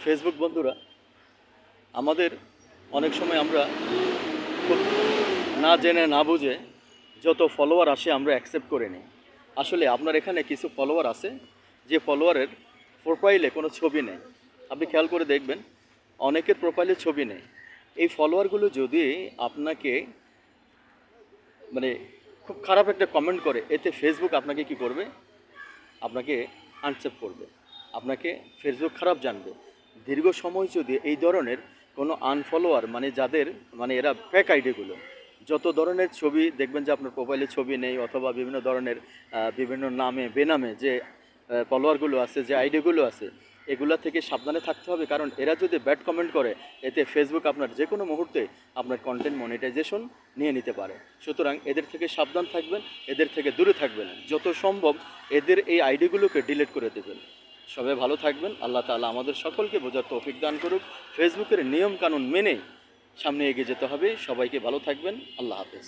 Facebook বন্ধুরা, আমাদের অনেক সময় আমরা খুব না জেনে না বুঝে যত ফলোয়ার আসে আমরা অ্যাকসেপ্ট করে নিই। আসলে আপনার এখানে কিছু ফলোয়ার আছে যে ফলোয়ারের প্রোফাইলে কোনো ছবি নেই। আপনি খেয়াল করে দেখবেন অনেকের প্রোফাইলে ছবি নেই। এই ফলোয়ারগুলো যদি আপনাকে মানে খুব খারাপ একটা কমেন্ট করে, এতে ফেসবুক আপনাকে কি করবে? আপনাকে আনসেপ্ট করবে, আপনাকে ফেসবুক খারাপ জানবে। দীর্ঘ সময় যদি এই ধরনের কোনো আনফলোয়ার মানে যাদের মানে এরা ফেক আইডিগুলো, যত ধরনের ছবি দেখবেন যে আপনার প্রোফাইলে ছবি নেই অথবা বিভিন্ন ধরনের বিভিন্ন নামে বেনামে যে ফলোয়ারগুলো আছে, যে আইডিগুলো আছে, এগুলা থেকে সাবধানে থাকতে হবে। কারণ এরা যদি ব্যাড কমেন্ট করে, এতে ফেসবুক আপনার যে কোনো মুহূর্তে আপনার কন্টেন্ট মনিটাইজেশন নিয়ে নিতে পারে। সুতরাং এদের থেকে সাবধান থাকবেন, এদের থেকে দূরে থাকবেন, যত সম্ভব এদের এই আইডিগুলোকে ডিলিট করে দেবেন। সবাই ভালো থাকবেন। আল্লাহ তাআলা আমাদের সকলকে বোঝার তৌফিক দান করুক। ফেসবুকের নিয়ম কানুন মেনে সামনে এগিয়ে যেতে হবে। সবাইকে ভালো থাকবেন। আল্লাহ হাফেজ।